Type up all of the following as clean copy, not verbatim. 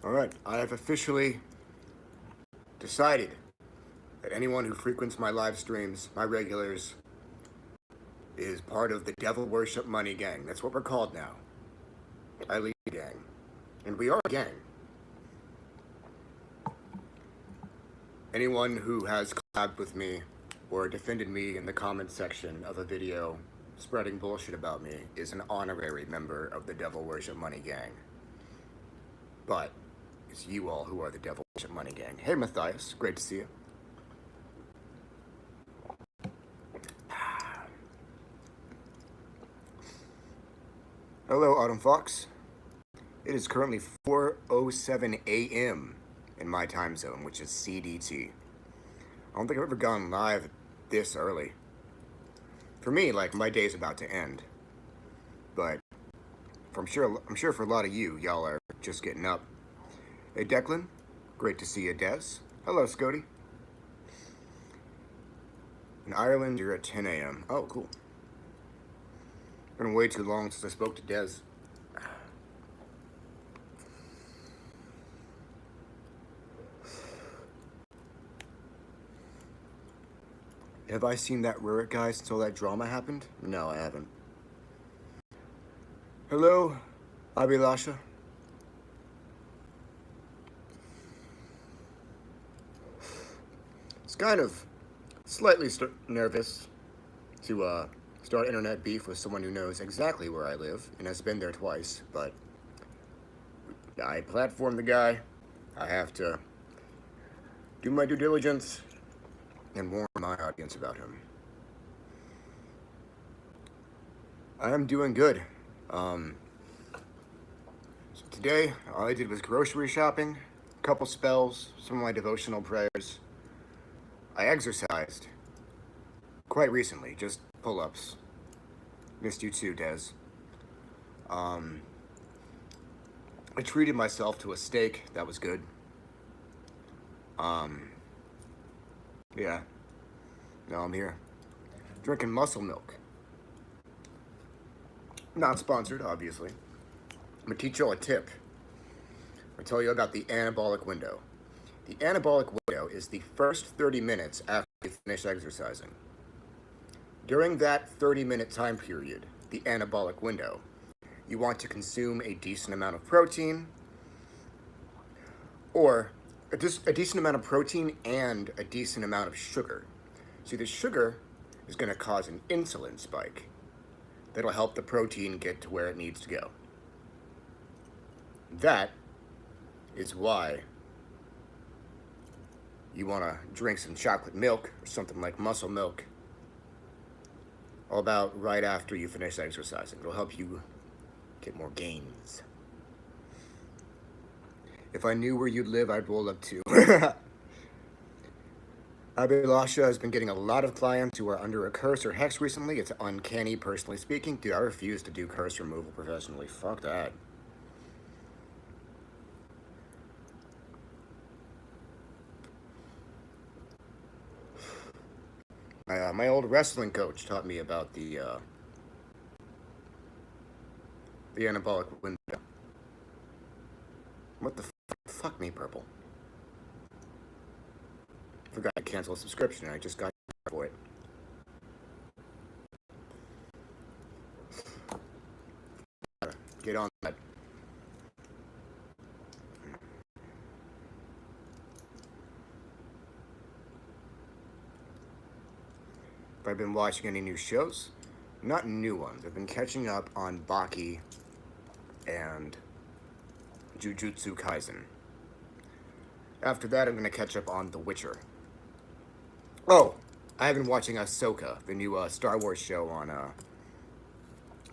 Alright, I have officially decided that anyone who frequents my live streams, my regulars, is part of the Devilworshipmoneygang. That's what we're called now. I lead the gang. And we are a gang. Anyone who has collabed with me or defended me in the comment section of a video spreading bullshit about me is an honorary member of the Devilworshipmoneygang. But it's you all who are the Devilworshipmoneygang. Hey Matthias, great to see you. Hello Autumn Fox. It is currently 4:07 a.m. in my time zone, which is CDT. I don't think I've ever gone live this early. For me, like, my day's about to end. But I'm sure for a lot of you, y'all are just getting up. Hey Declan, great to see you, Des. Hello Scotty. In Ireland, you're at 10 a.m. Oh, cool. Been way too long since I spoke to Des. Have I seen that Rurik guy since all that drama happened? No, I haven't. Hello, Abhilasha. It's kind of slightly nervous to start internet beef with someone who knows exactly where I live and has been there twice, but I platformed the guy. I have to do my due diligence and warn my audience about him. I am doing good. So today, all I did was grocery shopping, a couple spells, some of my devotional prayers. I exercised quite recently, just pull-ups. Missed you too, Des. I treated myself to a steak. That was good. Yeah. Now I'm here. Drinking muscle milk. Not sponsored, obviously. I'm gonna teach you a tip. I'll tell you about the anabolic window. The anabolic window is the first 30 minutes after you finish exercising. During that 30-minute time period, the anabolic window, you want to consume a decent amount of protein, or a decent amount of protein and a decent amount of sugar. See, the sugar is going to cause an insulin spike that'll help the protein get to where it needs to go. That is why you want to drink some chocolate milk or something like muscle milk about right after you finish exercising. It'll help you get more gains. If I knew where you'd live, I'd roll up too. Abhilasha has been getting a lot of clients who are under a curse or hex recently. It's uncanny, personally speaking. Dude, I refuse to do curse removal professionally. Fuck that. My old wrestling coach taught me about the anabolic window. What the fuck me, purple? Forgot to cancel a subscription. I just got for it. Get on that. Have I been watching any new shows? Not new ones. I've been catching up on Baki and Jujutsu Kaisen. After that, I'm going to catch up on The Witcher. Oh, I have been watching Ahsoka, the new Star Wars show on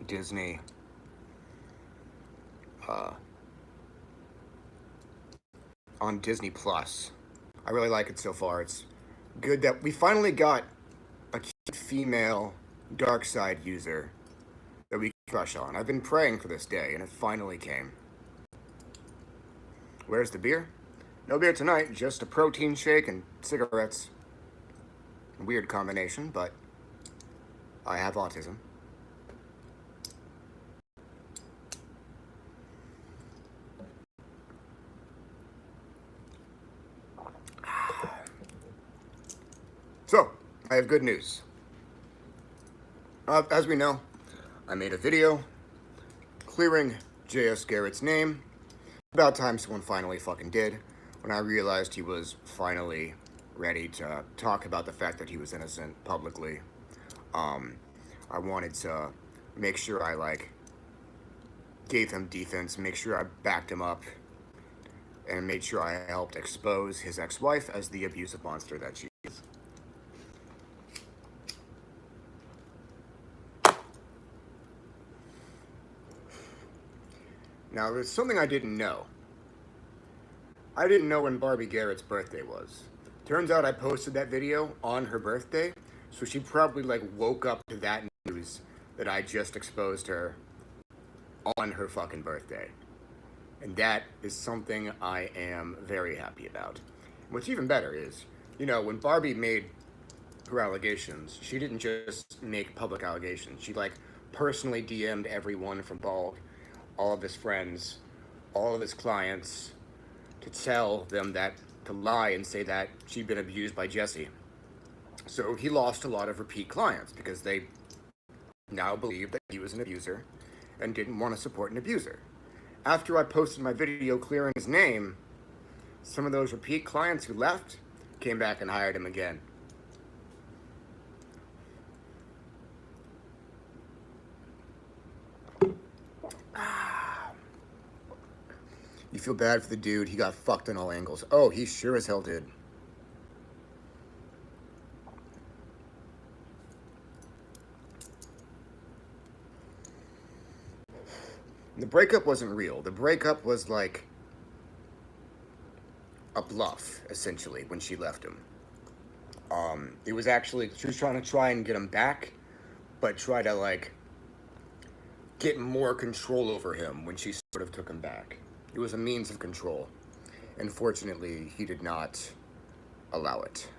Disney. On Disney Plus. I really like it so far. It's good that we finally got a cute female dark side user that we can crush on. I've been praying for this day, and it finally came. Where's the beer? No beer tonight, just a protein shake and cigarettes. Weird combination, but I have autism. I have good news. As we know, I made a video clearing JS Garrett's name. About time someone finally fucking did, when I realized he was finally ready to talk about the fact that he was innocent publicly. I wanted to make sure I, gave him defense, make sure I backed him up, and made sure I helped expose his ex-wife as the abusive monster that she is. Now, there's something I didn't know. I didn't know when Barbie Garrett's birthday was. Turns out I posted that video on her birthday, so she probably woke up to that news that I just exposed her on her fucking birthday. And that is something I am very happy about. What's even better is, when Barbie made her allegations, she didn't just make public allegations. She personally DM'd everyone from Bald, all of his friends, all of his clients, to tell them to lie and say that she'd been abused by Jesse. So he lost a lot of repeat clients because they now believe that he was an abuser and didn't want to support an abuser. After I posted my video clearing his name, some of those repeat clients who left came back and hired him again. You feel bad for the dude. He got fucked on all angles. Oh, he sure as hell did. The breakup wasn't real. The breakup was a bluff, essentially, when she left him. It was actually, she was trying and get him back, but try to get more control over him when she sort of took him back. It was a means of control. Unfortunately, he did not allow it.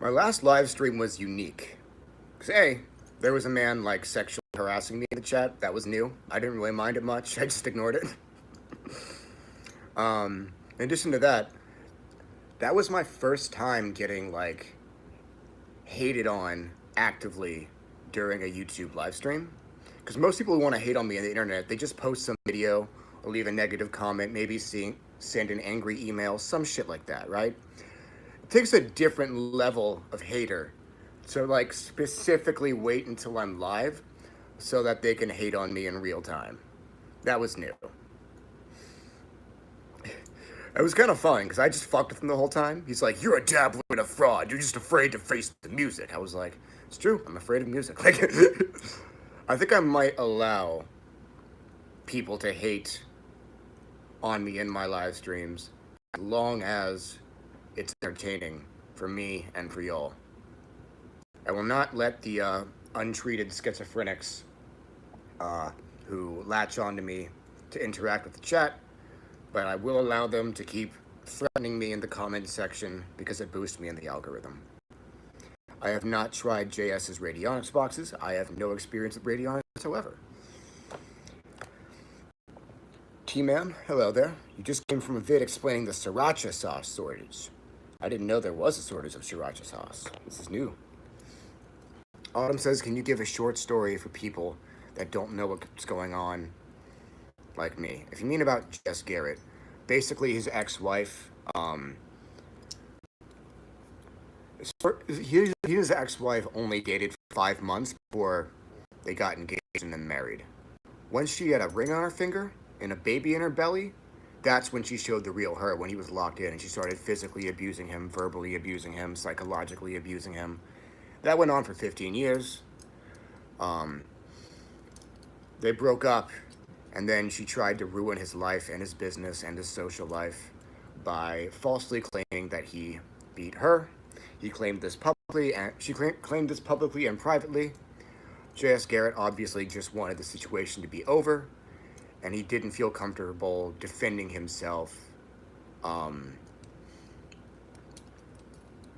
My last live stream was unique. Because A, there was a man sexually harassing me in the chat. That was new. I didn't really mind it much. I just ignored it. In addition to that, that was my first time getting hated on actively during a YouTube live stream. Because most people who want to hate on me on the internet, they just post some video or leave a negative comment, maybe send an angry email, some shit like that, right? It takes a different level of hater to specifically wait until I'm live so that they can hate on me in real time. That was new. It was kind of fun because I just fucked with him the whole time. He's like, "You're a dabbler and a fraud. You're just afraid to face the music." I was like, "It's true. I'm afraid of music." I think I might allow people to hate on me in my live streams as long as it's entertaining for me and for y'all. I will not let the untreated schizophrenics who latch onto me to interact with the chat, but I will allow them to keep threatening me in the comment section because it boosts me in the algorithm. I have not tried JS's radionics boxes. I have no experience with radionics whatsoever. T-Man, hello there. You just came from a vid explaining the sriracha sauce shortage. I didn't know there was a shortage of sriracha sauce. This is new. Autumn says, can you give a short story for people that don't know what's going on like me? If you mean about JS Garrett, basically his ex-wife, he and his ex-wife only dated for 5 months before they got engaged and then married. Once she had a ring on her finger and a baby in her belly, that's when she showed the real her, when he was locked in and she started physically abusing him, verbally abusing him, psychologically abusing him. That went on for 15 years. They broke up, and then she tried to ruin his life and his business and his social life by falsely claiming that he beat her. He claimed this publicly, and she claimed this publicly and privately. JS Garrett obviously just wanted the situation to be over, and he didn't feel comfortable defending himself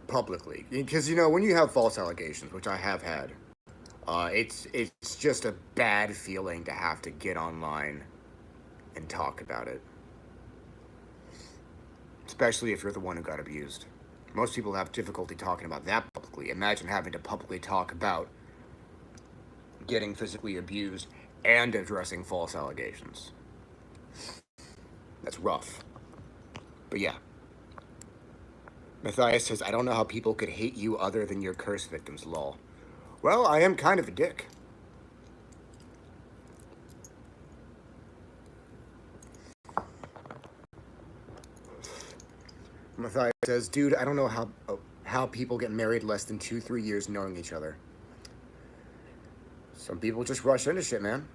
publicly. Because, when you have false allegations, which I have had, It's just a bad feeling to have to get online and talk about it, especially if you're the one who got abused. Most people have difficulty talking about that publicly. Imagine having to publicly talk about getting physically abused and addressing false allegations. That's rough. But yeah. Matthias says, I don't know how people could hate you other than your curse victims, lol. Well, I am kind of a dick. Matthias says, dude, I don't know how people get married less than 2-3 years knowing each other. Some people just rush into shit, man.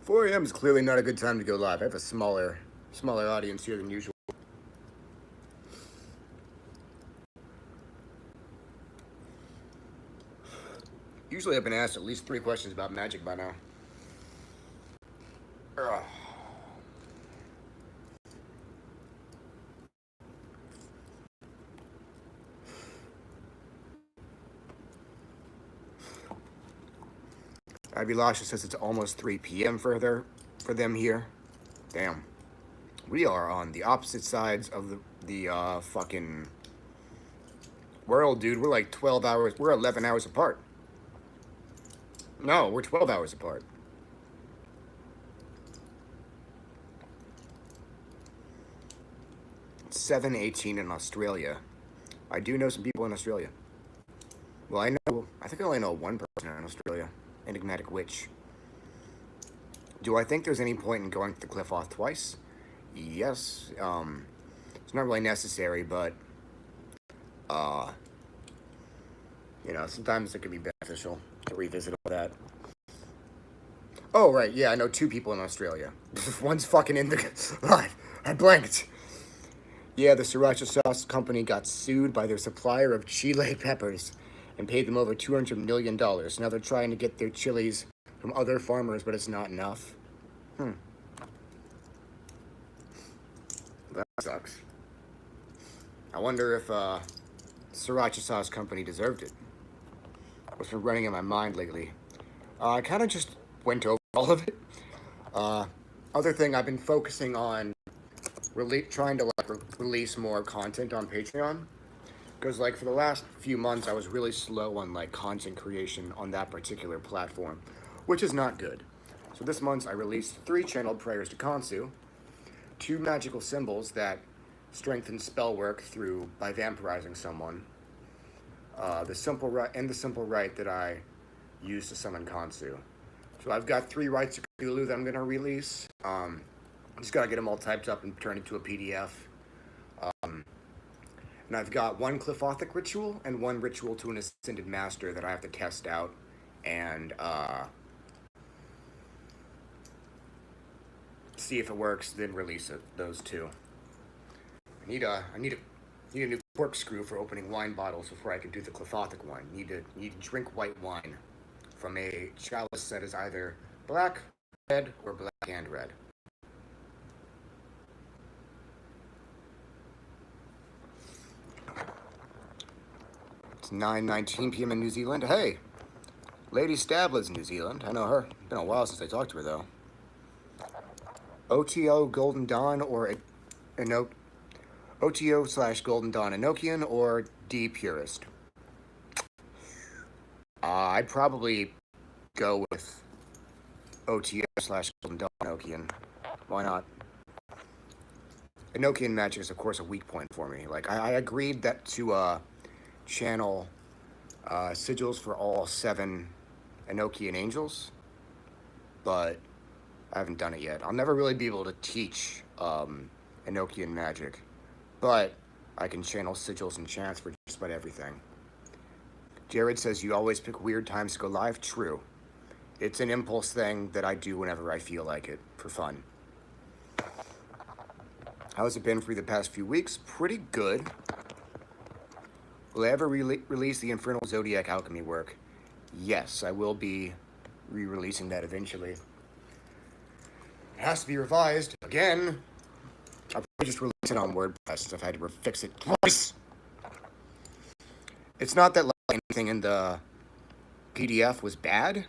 "4 a.m. is clearly not a good time to go live. I have a smaller audience here than usual. Usually I've been asked at least 3 questions about magic by now. Ugh. Abilasha says it's almost 3 p.m. for them here. Damn. We are on the opposite sides of the fucking world, dude. We're like 12 hours. We're 11 hours apart. No, we're 12 hours apart. It's 7:18 in Australia. I do know some people in Australia. Well, I think I only know one person in Australia. Enigmatic Witch. Do I think there's any point in going to the cliff off twice? Yes. It's not really necessary, but sometimes it can be beneficial to revisit all that. Oh, right, yeah, I know 2 people in Australia. One's fucking in the live. I blanked. Yeah, the sriracha sauce company got sued by their supplier of chile peppers and paid them over $200 million. Now they're trying to get their chilies from other farmers, but it's not enough. That sucks. I wonder if sriracha sauce company deserved it. What's been running in my mind lately? I kind of just went over all of it. Other thing, I've been focusing on trying to release more content on Patreon. Because for the last few months, I was really slow on content creation on that particular platform, which is not good. So this month, I released 3 channeled prayers to Khonsu, 2 magical symbols that strengthen spell work by vampirizing someone, the simple rite that I use to summon Khonsu. So I've got 3 rites of Cthulhu that I'm gonna release. Just gotta get them all typed up and turned into a PDF. And I've got 1 Cliffothic ritual and 1 ritual to an Ascended Master that I have to test out and see if it works, then release it. Those 2. I need a new corkscrew for opening wine bottles before I can do the Cliffothic one. Need to drink white wine from a chalice that is either black, red, or black and red. It's 9:19 p.m. in New Zealand. Hey, Lady Stabler's in New Zealand. I know her. Been a while since I talked to her, though. OTO Golden Dawn or OTO/Golden Dawn Enochian or D Purist? I'd probably go with OTO/Golden Dawn Enochian. Why not? Enochian magic is, of course, a weak point for me. I agreed that to channel sigils for all 7 Enochian angels, but I haven't done it yet. I'll never really be able to teach Enochian magic, but I can channel sigils and chants for just about everything. Jared says you always pick weird times to go live. True. It's an impulse thing that I do whenever I feel like it, for fun. How's it been for you the past few weeks? Pretty good. Will I ever release the Infernal Zodiac Alchemy work? Yes, I will be re-releasing that eventually. It has to be revised again. I'll probably just release it on WordPress since I've had to fix it twice. It's not that like, anything in the PDF was bad.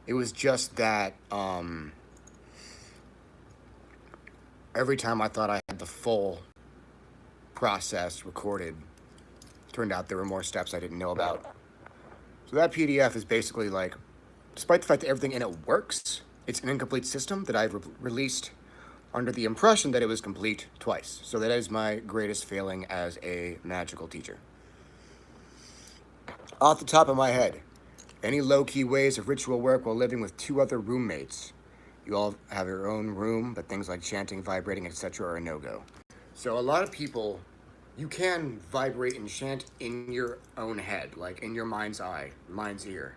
It was just that every time I thought I had the full process recorded, turned out there were more steps I didn't know about. So that PDF is basically like, despite the fact that everything in it works, it's an incomplete system that I've released under the impression that it was complete twice. So that is my greatest failing as a magical teacher. Off the top of my head, any low-key ways of ritual work while living with 2 other roommates? You all have your own room, but things like chanting, vibrating, etc. are a no-go. So a lot of people, you can vibrate and chant in your own head, like in your mind's eye, mind's ear.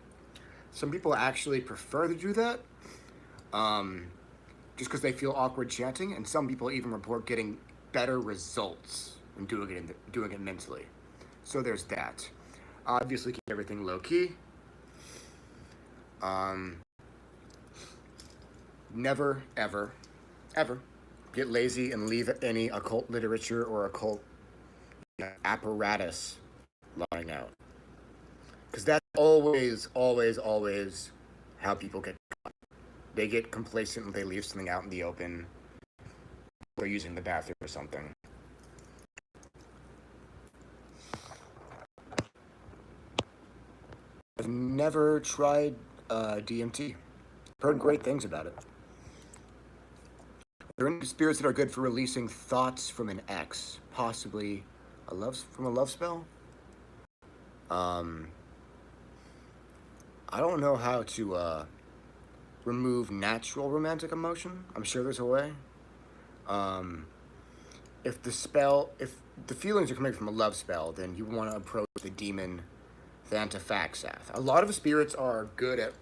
Some people actually prefer to do that, just because they feel awkward chanting, and some people even report getting better results when doing it mentally. So there's that. Obviously, keep everything low-key. Never, ever, ever get lazy and leave any occult literature or occult apparatus lying out. Because that's always, always, always how people get caught. They get complacent and they leave something out in the open. They're using the bathroom or something. I've never tried DMT. Heard great things about it. Are there any spirits that are good for releasing thoughts from an ex? Possibly from a love spell? I don't know how to remove natural romantic emotion. I'm sure there's a way. If the feelings are coming from a love spell, then you want to approach the demon Thantafaxath. A lot of spirits are good at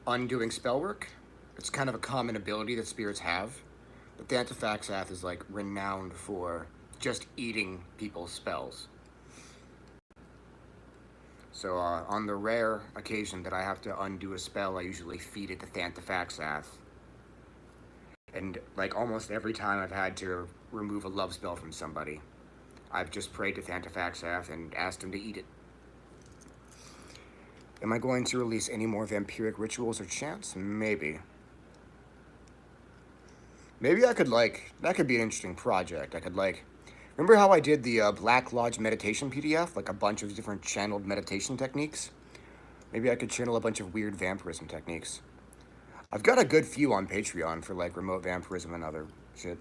undoing spell work. It's kind of a common ability that spirits have. But Thantafaxath is like renowned for just eating people's spells. So on the rare occasion that I have to undo a spell, I usually feed it to Thantafaxath. And like almost every time I've had to remove a love spell from somebody, I've just prayed to Thantafaxath and asked him to eat it. Am I going to release any more vampiric rituals or chants? Maybe. Maybe I could that could be an interesting project. I could remember how I did the Black Lodge meditation PDF? Like a bunch of different channeled meditation techniques? Maybe I could channel a bunch of weird vampirism techniques. I've got a good few on Patreon for like remote vampirism and other shit.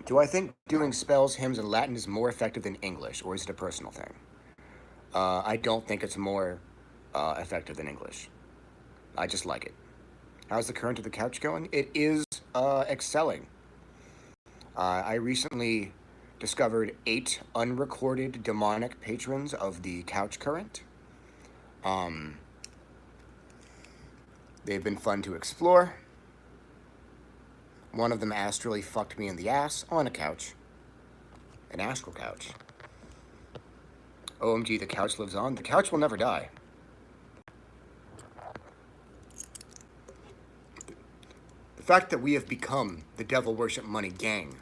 Do I think doing spells, hymns, and Latin is more effective than English, or is it a personal thing? I don't think it's more effective than English. I just like it. How's the current of the couch going? It is excelling. I recently discovered 8 unrecorded demonic patrons of the couch current. They've been fun to explore. One of them astrally fucked me in the ass on a couch. An astral couch. OMG, the couch lives on. The couch will never die. The fact that we have become the Devilworshipmoneygang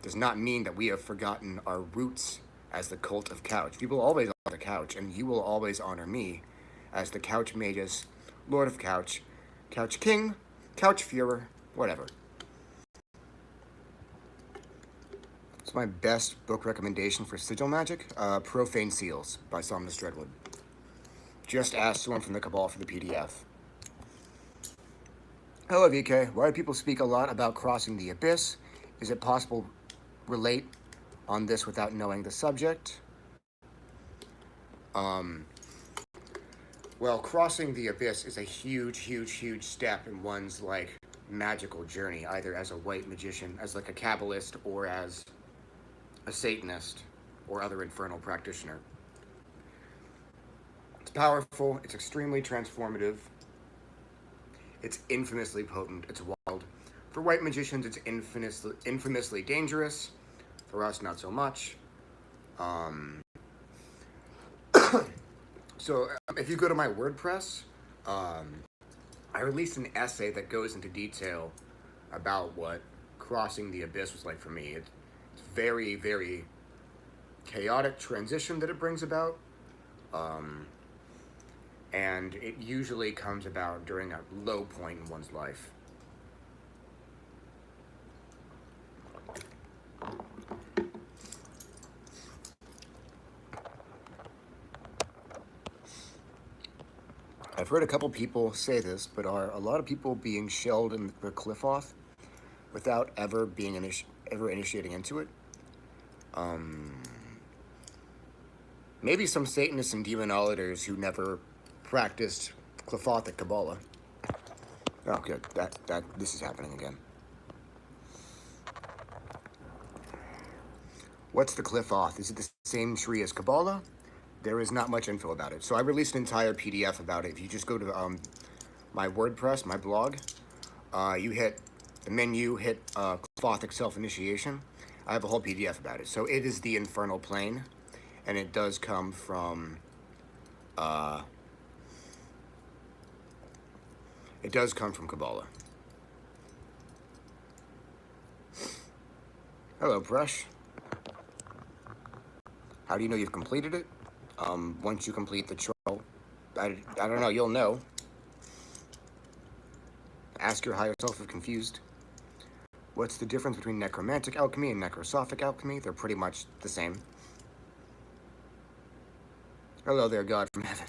does not mean that we have forgotten our roots as the cult of couch. You will always honor the couch, and you will always honor me as the couch magus, lord of couch, couch king, couch Führer, whatever. It's my best book recommendation for sigil magic, Profane Seals by Somnus Dreadwood. Just ask someone from the Cabal for the PDF. Hello, VK. Why do people speak a lot about crossing the abyss? Is it possible relate on this without knowing the subject? Well, crossing the abyss is a huge, huge, huge step in one's like magical journey, either as a white magician, as like a Kabbalist, or as a Satanist or other infernal practitioner. It's powerful, it's extremely transformative, it's infamously potent, it's wild. For white magicians, it's infamously dangerous. For us, not so much. So if you go to my WordPress, I released an essay that goes into detail about what crossing the abyss was like for me. It's very, very chaotic transition that it brings about. And it usually comes about during a low point in one's life. I've heard a couple people say this, but are a lot of people being shelled in the cliff off without ever being initiating into it? Maybe some Satanists and demonologers who never practiced Cliffothic Kabbalah. Oh, good. This is happening again. What's the Cliffoth? Is it the same tree as Kabbalah? There is not much info about it. So I released an entire PDF about it. If you just go to my WordPress, my blog, you hit the menu, hit Cliffothic Self-Initiation. I have a whole PDF about it. So it is the infernal plane, and it does come from Kabbalah. Hello, Brush. How do you know you've completed it? Once you complete the trial, I don't know, you'll know. Ask your higher self if confused. What's the difference between necromantic alchemy and necrosophic alchemy? They're pretty much the same. Hello there, God from heaven.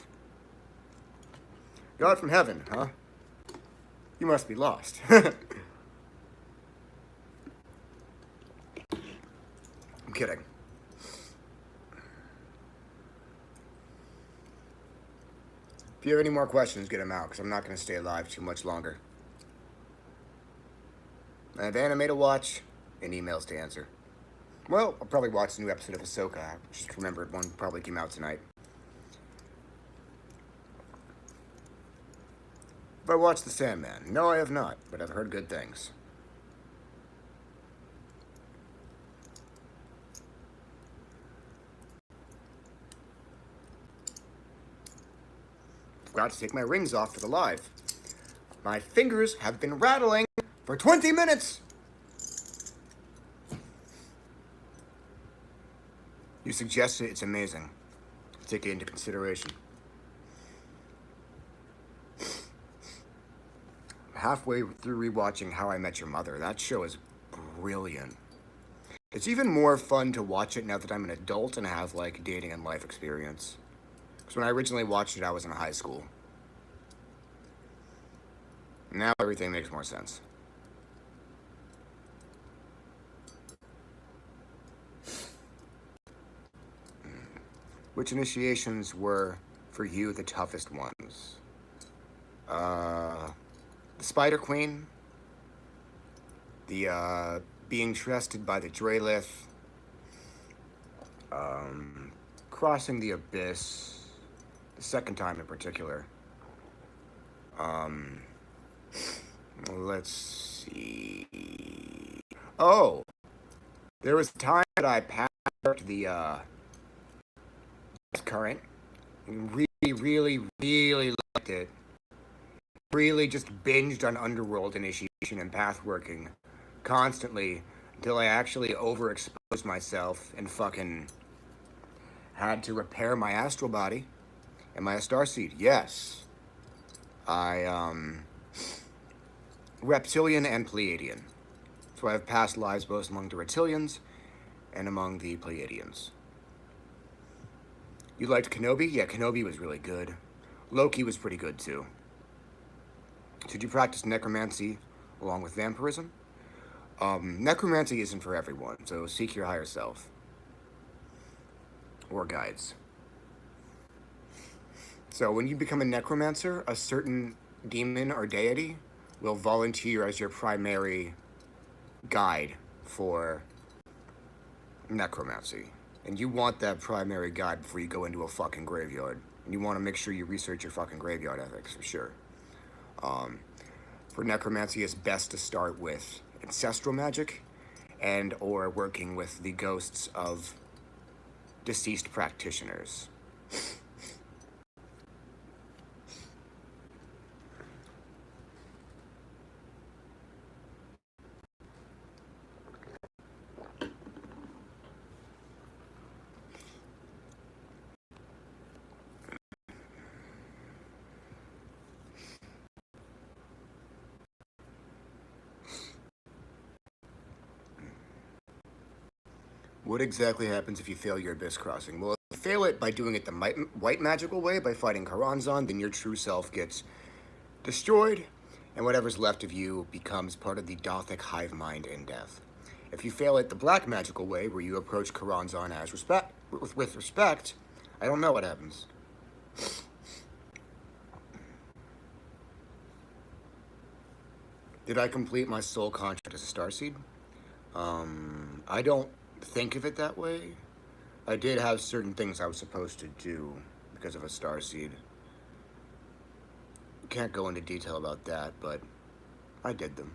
God from heaven, huh? You must be lost. I'm kidding. If you have any more questions, get them out, because I'm not going to stay alive too much longer. I have anime to watch and emails to answer. Well, I'll probably watch a new episode of Ahsoka. I just remembered one probably came out tonight. Have I watched The Sandman? No, I have not, but I've heard good things. Forgot to take my rings off for the live. My fingers have been rattling for 20 minutes! You suggested it's amazing. I'll take it into consideration. Halfway through rewatching How I Met Your Mother. That show is brilliant. It's even more fun to watch it now that I'm an adult and have, like, dating and life experience. Because when I originally watched it, I was in high school. Now everything makes more sense. Which initiations were, for you, the toughest ones? The Spider Queen. The, being trusted by the Draelith. Crossing the Abyss. The second time in particular. Let's see. Oh! There was a time that I passed the, current and really liked it. Really just binged on Underworld initiation and pathworking constantly until I actually overexposed myself and fucking had to repair my astral body and my starseed. Yes. Reptilian and Pleiadian. So I have past lives both among the Reptilians and among the Pleiadians. You liked Kenobi? Yeah, Kenobi was really good. Loki was pretty good too. Did you practice necromancy along with vampirism? Necromancy isn't for everyone, so seek your higher self. Or guides. So when you become a necromancer, a certain demon or deity will volunteer as your primary guide for necromancy. And you want that primary guide before you go into a fucking graveyard. And you want to make sure you research your fucking graveyard ethics, for sure. For necromancy, it's best to start with ancestral magic and or working with the ghosts of deceased practitioners. What exactly happens if you fail your abyss crossing? Well, if you fail it by doing it the white magical way, by fighting Karanzan, then your true self gets destroyed, and whatever's left of you becomes part of the Dothic hive mind in death. If you fail it the black magical way, where you approach Karanzan as with respect, I don't know what happens. Did I complete my soul contract as a starseed? I don't think of it that way. I did have certain things I was supposed to do because of a starseed. Can't go into detail about that, but I did them.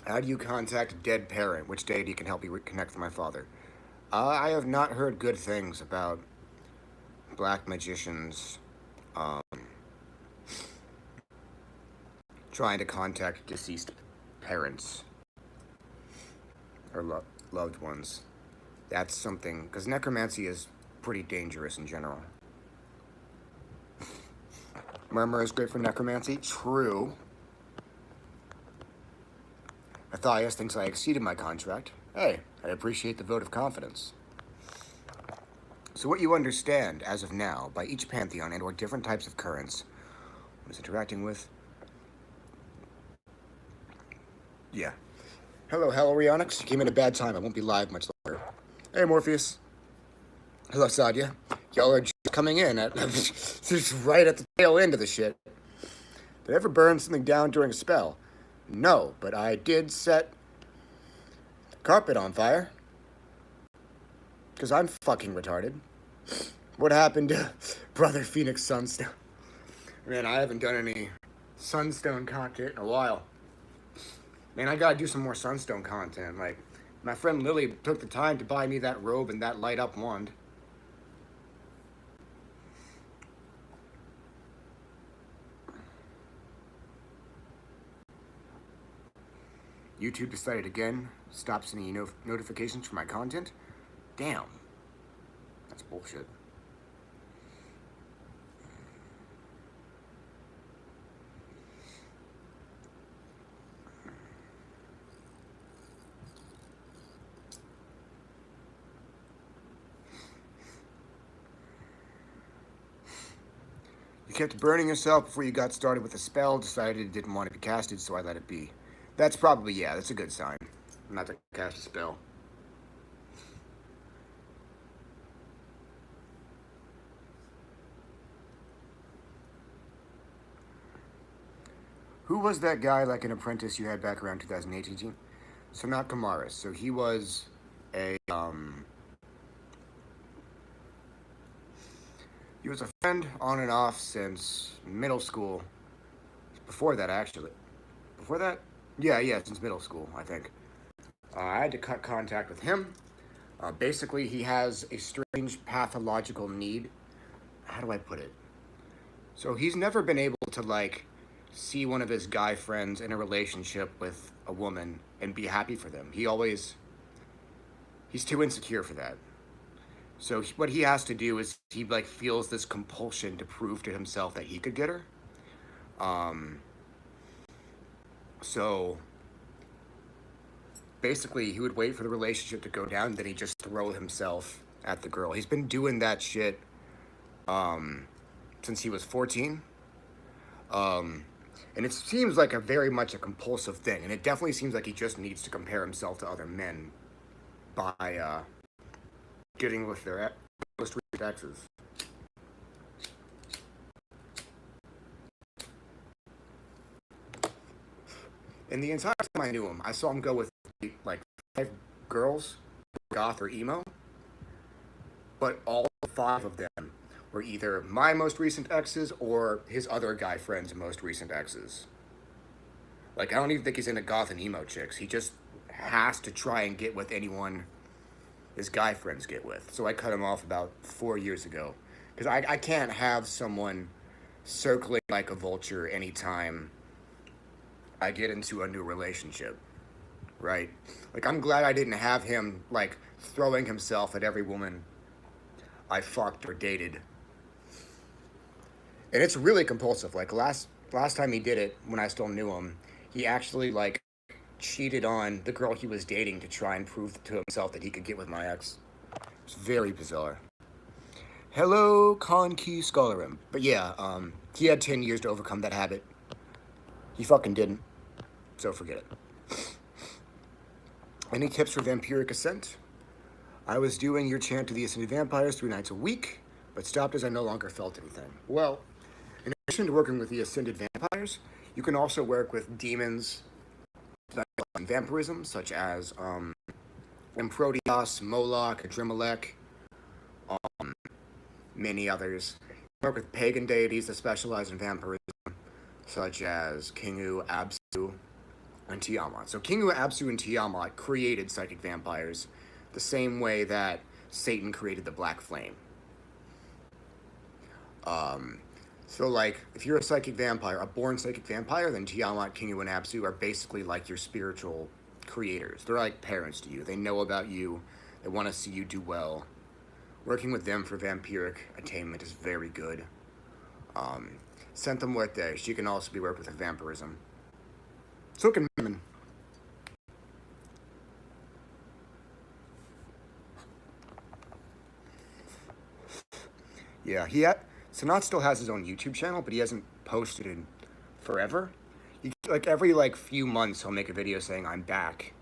How do you contact a dead parent? Which deity can help you reconnect with my father? I have not heard good things about black magicians trying to contact deceased parents or loved ones. That's something, because necromancy is pretty dangerous in general. Murmur is great for necromancy. True. Matthias thinks I exceeded my contract. Hey, I appreciate the vote of confidence. So what you understand, as of now, by each pantheon and or different types of currents, what it's interacting with. Yeah. Hello, Halorionics. You came at a bad time. I won't be live much longer. Hey, Morpheus. Hello, Sadia. Y'all are just coming in at just right at the tail end of the shit. Did I ever burn something down during a spell? No, but I did set the carpet on fire. Because I'm fucking retarded. What happened to Brother Phoenix Sunstone? Man, I haven't done any Sunstone content in a while. Man, I gotta do some more Sunstone content. Like, my friend Lily took the time to buy me that robe and that light up wand. YouTube decided again, stop sending you notifications for my content. Damn. That's bullshit. You kept burning yourself before you got started with a spell, decided it didn't want to be casted, so I let it be. That's probably, yeah, that's a good sign. Not to cast a spell. Who was that guy, like an apprentice you had back around 2018? So not Kamaris. So he was a, he was a friend on and off since middle school. Before that, actually. Before that? Yeah, since middle school, I think. I had to cut contact with him. Basically, he has a strange pathological need. How do I put it? So he's never been able to, like, see one of his guy friends in a relationship with a woman and be happy for them. He's too insecure for that. So what he has to do is he, like, feels this compulsion to prove to himself that he could get her. So basically, he would wait for the relationship to go down, then he'd just throw himself at the girl. He's been doing that shit since he was 14. And it seems like very much a compulsive thing. And it definitely seems like he just needs to compare himself to other men by getting with their most recent exes. And the entire time I knew him, I saw him go with, like, 5 girls, goth or emo. But all 5 of them were either my most recent exes or his other guy friend's most recent exes. Like, I don't even think he's into goth and emo chicks. He just has to try and get with anyone his guy friends get with. So I cut him off about 4 years ago. Because I can't have someone circling like a vulture anytime I get into a new relationship, right? Like, I'm glad I didn't have him, like, throwing himself at every woman I fucked or dated. And it's really compulsive. Like, last time he did it, when I still knew him, he actually, like, cheated on the girl he was dating to try and prove to himself that he could get with my ex. It's very bizarre. Hello, Con Key Scholarim. But yeah, he had 10 years to overcome that habit. He fucking didn't. So forget it. Any tips for vampiric ascent? I was doing your chant to the ascended vampires 3 nights a week, but stopped as I no longer felt anything. Well, in addition to working with the ascended vampires, you can also work with demons and vampirism, such as Improdios, Moloch, Adrimelech, many others. Work with pagan deities that specialize in vampirism, such as Kingu, Absu, and Tiamat. So Kingu, Absu, and Tiamat created psychic vampires the same way that Satan created the Black Flame. So, like, if you're a psychic vampire, a born psychic vampire, then Tiamat, Kingu, and Absu are basically like your spiritual creators. They're like parents to you. They know about you. They want to see you do well. Working with them for vampiric attainment is very good. Santa Muerte, she can also be worked with vampirism. So can women. Yeah, Sanat still has his own YouTube channel, but he hasn't posted in forever. Like every few months, he'll make a video saying I'm back,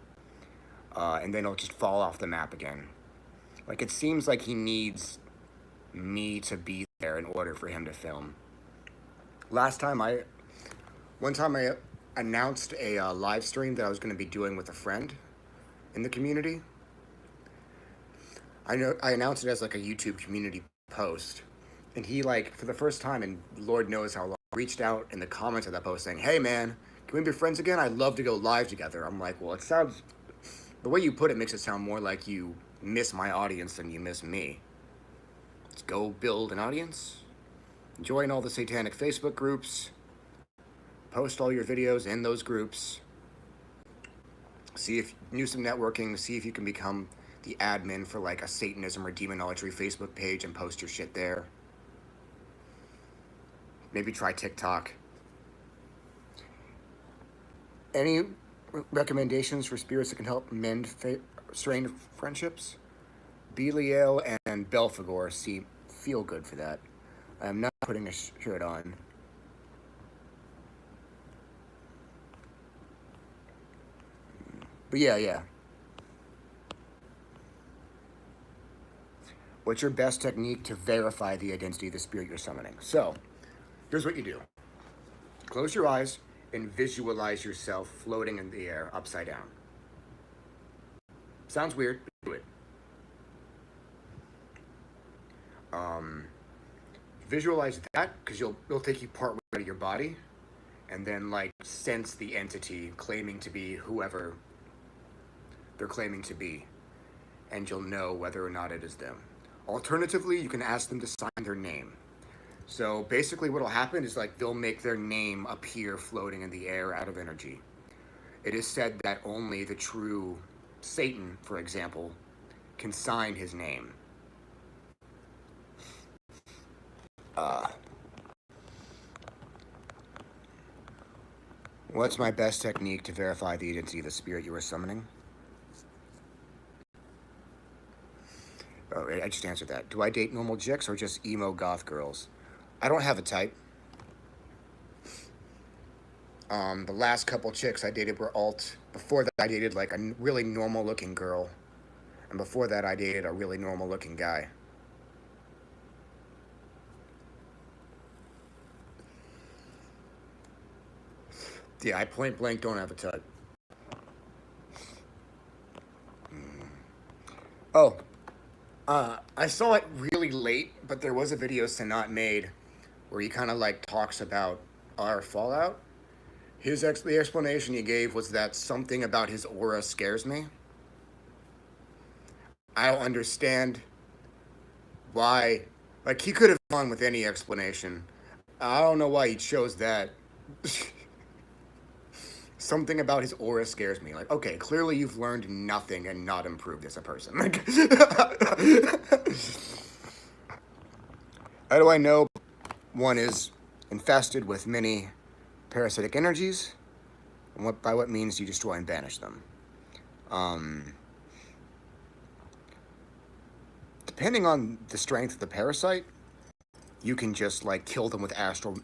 and then he'll just fall off the map again. Like, it seems like he needs me to be there in order for him to film. One time I announced a live stream that I was going to be doing with a friend in the community. I announced it as like a YouTube community post, and he, like, for the first time in Lord knows how long, reached out in the comments of that post saying, "Hey man, can we be friends again? I'd love to go live together." I'm like, well, the way you put it makes it sound more like you miss my audience than you miss me. Let's go build an audience. Join all the satanic Facebook groups. Post all your videos in those groups. Do some networking. See if you can become the admin for like a Satanism or demonology Facebook page and post your shit there. Maybe try TikTok. Any recommendations for spirits that can help mend strained friendships? Belial and Belphegor feel good for that. I'm not putting a shirt on. But yeah. What's your best technique to verify the identity of the spirit you're summoning? So, here's what you do. Close your eyes and visualize yourself floating in the air upside down. Sounds weird, but do it. Visualize that, because it'll take you part way out of your body, and then like sense the entity claiming to be whoever they're claiming to be, and you'll know whether or not it is them. Alternatively, you can ask them to sign their name. So basically what'll happen is like they'll make their name appear floating in the air out of energy. It is said that only the true Satan, for example, can sign his name. What's my best technique to verify the identity of the spirit you are summoning? Oh, I just answered that. Do I date normal chicks or just emo goth girls? I don't have a type. The last couple chicks I dated were alt. Before that, I dated like a really normal looking girl. And before that, I dated a really normal looking guy. Yeah, I point blank don't have a type. Oh, I saw it really late, but there was a video Sanat made where he kind of like talks about our Fallout. The explanation he gave was that something about his aura scares me. I don't understand why. Like, he could have gone with any explanation. I don't know why he chose that. Something about his aura scares me. Like, okay, clearly you've learned nothing and not improved as a person. Like, how do I know one is infested with many parasitic energies? And by what means do you destroy and banish them? Depending on the strength of the parasite, you can just like kill them with astral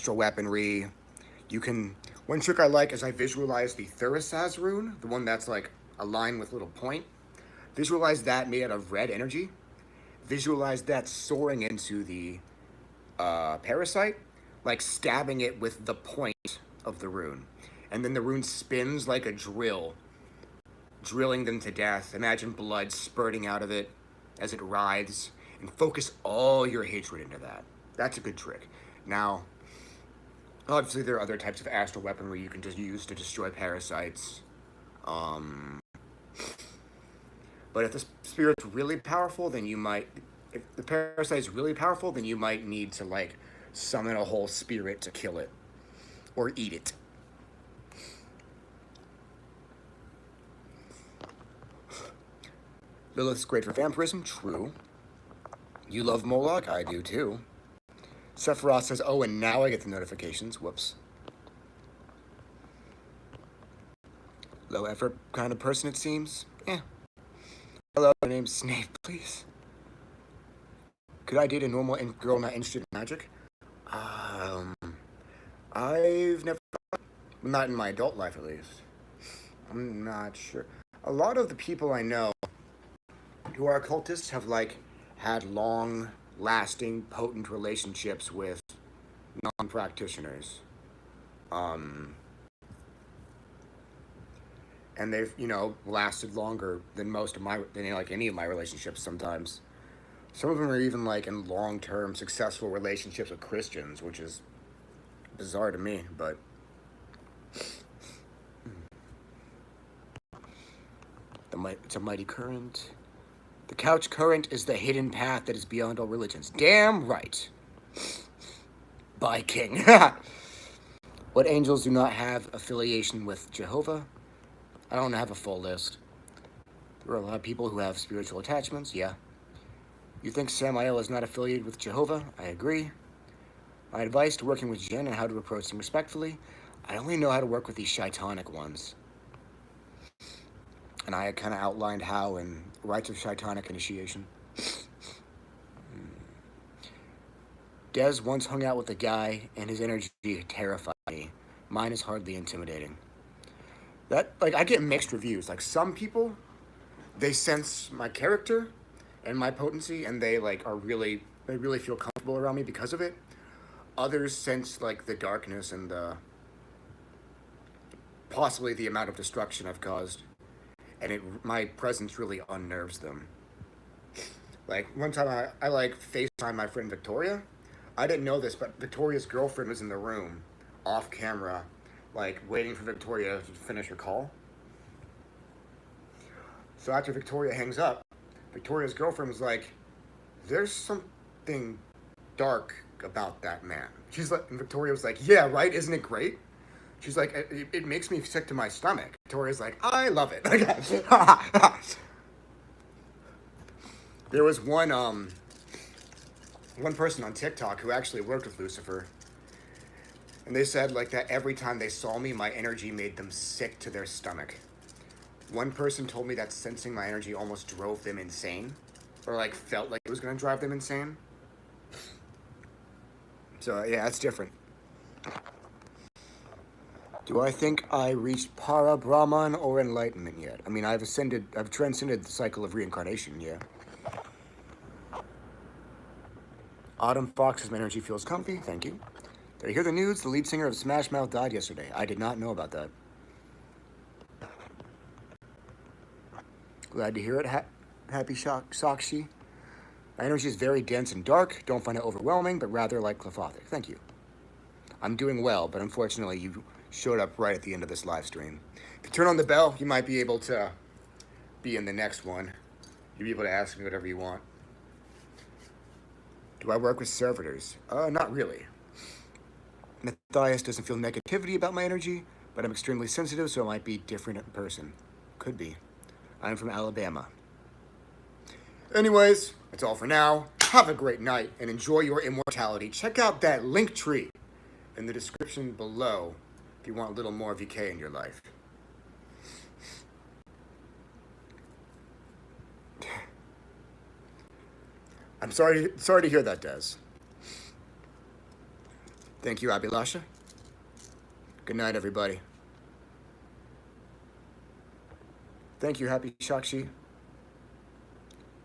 weaponry. You can. One trick I like is I visualize the Thurisaz rune, the one that's like a line with a little point. Visualize that made out of red energy. Visualize that soaring into the parasite, like stabbing it with the point of the rune. And then the rune spins like a drill, drilling them to death. Imagine blood spurting out of it as it writhes, and focus all your hatred into that. That's a good trick. Now, obviously there are other types of astral weaponry you can just use to destroy parasites. But if the spirit's really powerful, then you might... If the parasite's really powerful, then you might need to, like, summon a whole spirit to kill it. Or eat it. Lilith's great for vampirism. True. You love Moloch? I do, too. Sephiroth says, oh, and now I get the notifications. Whoops. Low effort kind of person, it seems. Yeah. Hello, my name's Snape, please. Could I date a normal girl not interested in magic? I've never... Not in my adult life, at least. I'm not sure. A lot of the people I know who are occultists have, like, had long-lasting, potent relationships with non-practitioners. And they've, you know, lasted longer than any of my relationships sometimes. Some of them are even, like, in long-term, successful relationships with Christians, which is bizarre to me, but... It's a mighty current. The couch current is the hidden path that is beyond all religions. Damn right. By King. What angels do not have affiliation with Jehovah? I don't have a full list. There are a lot of people who have spiritual attachments, yeah. You think Samael is not affiliated with Jehovah? I agree. My advice to working with Jen and how to approach them respectfully, I only know how to work with these shaitanic ones. And I kind of outlined how in Rites of Shaitanic Initiation. Des once hung out with a guy, and his energy terrified me. Mine is hardly intimidating. I get mixed reviews. Like, some people, they sense my character and my potency, and they really feel comfortable around me because of it. Others sense, like, the darkness and possibly the amount of destruction I've caused. And my presence really unnerves them. Like, one time I FaceTimed my friend Victoria. I didn't know this, but Victoria's girlfriend was in the room, off camera, like, waiting for Victoria to finish her call. So after Victoria hangs up, Victoria's girlfriend was like, there's something dark about that man. And Victoria was like, yeah, right? Isn't it great? She's like, it makes me sick to my stomach. Victoria's like, I love it. There was one person on TikTok who actually worked with Lucifer. And they said, like, that every time they saw me, my energy made them sick to their stomach. One person told me that sensing my energy almost drove them insane. Or, like, felt like it was going to drive them insane. So, yeah, that's different. Do I think I reached Para Brahman or enlightenment yet? I mean, I've transcended the cycle of reincarnation, yeah. Autumn Fox's energy feels comfy, thank you. Did I hear the news? The lead singer of Smash Mouth died yesterday. I did not know about that. Glad to hear it. Happy Sakshi. My energy is very dense and dark. Don't find it overwhelming, but rather like Clefothic. Thank you. I'm doing well, but unfortunately you showed up right at the end of this live stream. If you turn on the bell, you might be able to be in the next one. You'll be able to ask me whatever you want. Do I work with servitors? Not really. Matthias doesn't feel negativity about my energy, but I'm extremely sensitive, so it might be different in person. Could be. I'm from Alabama. Anyways, that's all for now. Have a great night and enjoy your immortality. Check out that link tree in the description below if you want a little more VK in your life. I'm sorry to hear that, Des. Thank you, Abhilasha. Good night, everybody. Thank you, Happy Shakshi.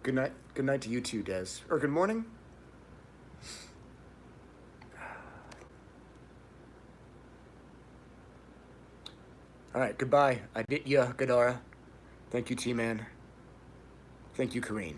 Good night. Good night to you too, Des. Or good morning. All right, goodbye. Aditya Gadara. Thank you, T-Man. Thank you, Kareen.